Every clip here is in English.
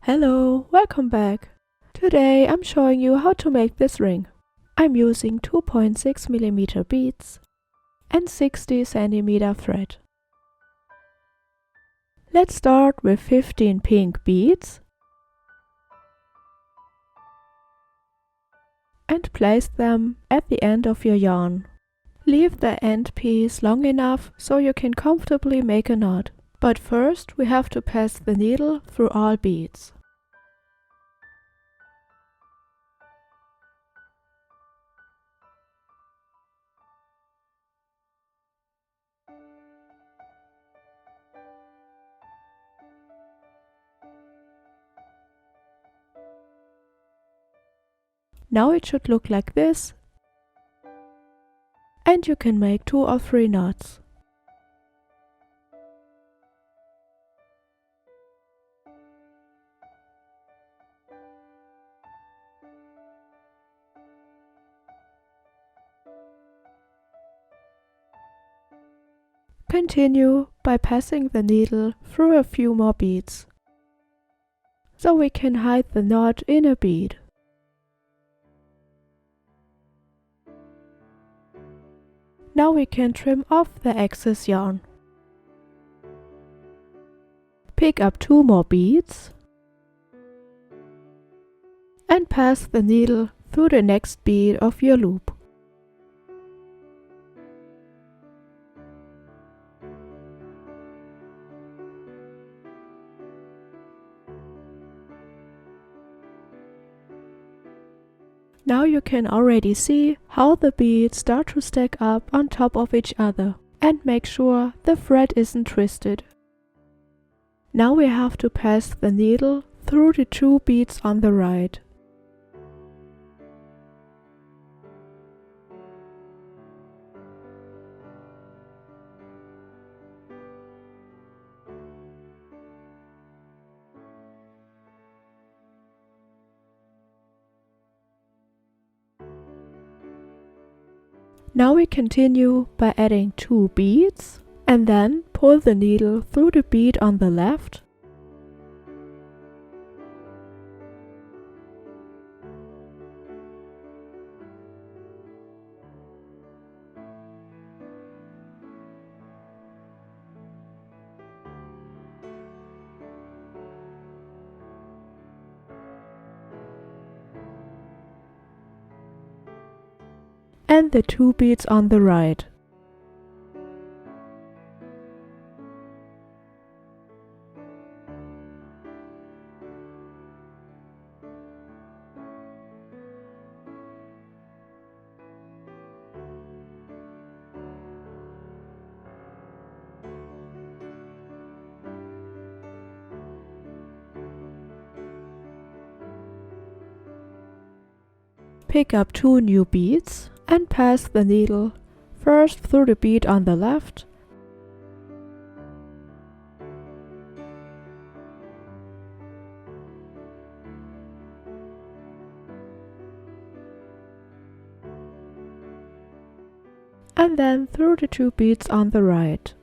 Hello, welcome back. Today I'm showing you how to make this ring. I'm using 2.6 mm beads and 60 cm thread. Let's start with 15 pink beads and place them at the end of your yarn. Leave the end piece long enough so you can comfortably make a knot. But first we have to pass the needle through all beads. Now it should look like this, and you can make 2 or 3 knots. Continue by passing the needle through a few more beads, so we can hide the knot in a bead. Now we can trim off the excess yarn. Pick up 2 more beads and pass the needle through the next bead of your loop. Now you can already see how the beads start to stack up on top of each other, and make sure the thread isn't twisted. Now we have to pass the needle through the 2 beads on the right. Now we continue by adding 2 beads and then pull the needle through the bead on the left and the 2 beads on the right. Pick up 2 new beads and pass the needle first through the bead on the left and then through the 2 beads on the right.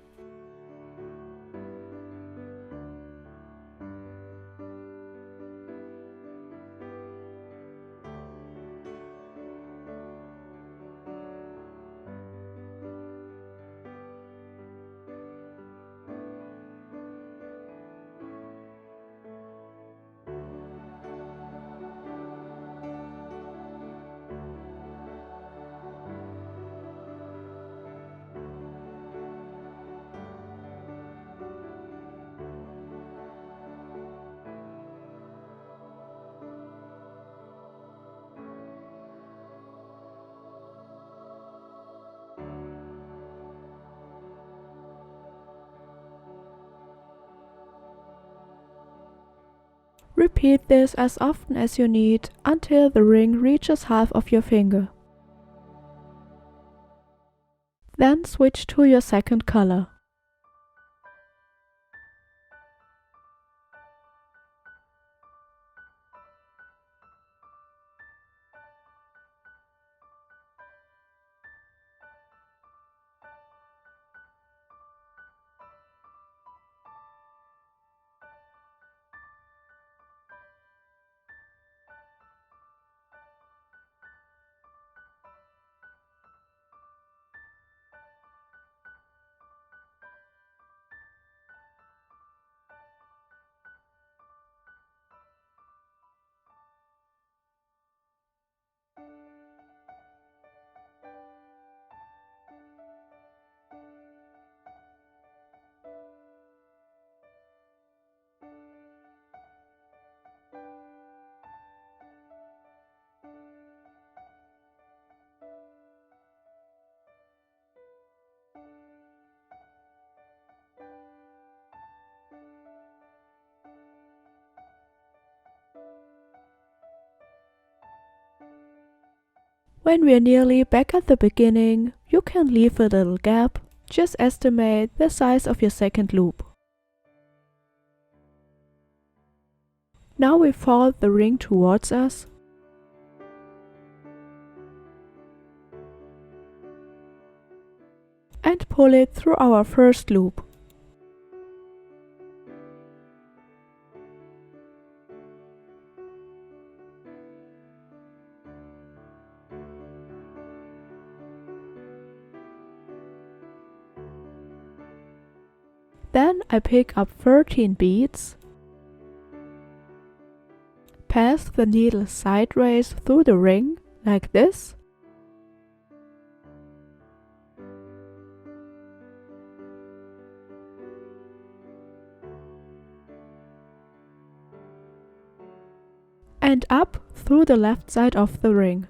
Repeat this as often as you need until the ring reaches half of your finger. Then switch to your second color. When we're nearly back at the beginning, you can leave a little gap. Just estimate the size of your second loop. Now we fold the ring towards us and pull it through our first loop. Then I pick up 13 beads, pass the needle sideways through the ring, like this, and up through the left side of the ring.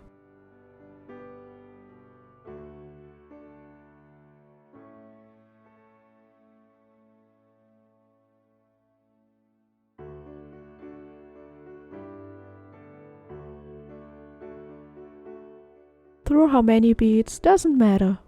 Through how many beads doesn't matter.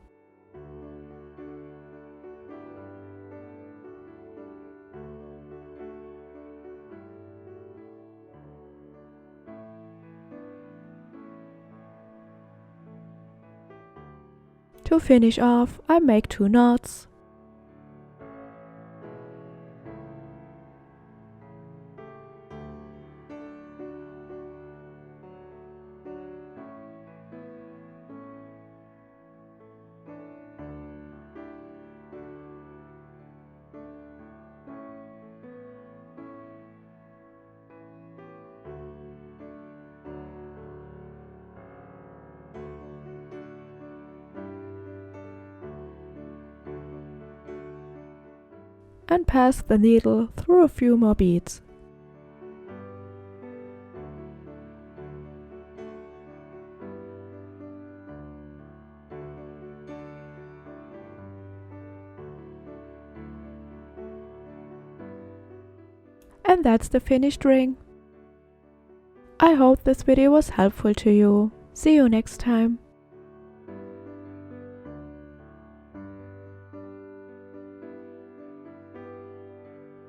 To finish off, I make 2 knots. And pass the needle through a few more beads. And that's the finished ring. I hope this video was helpful to you. See you next time.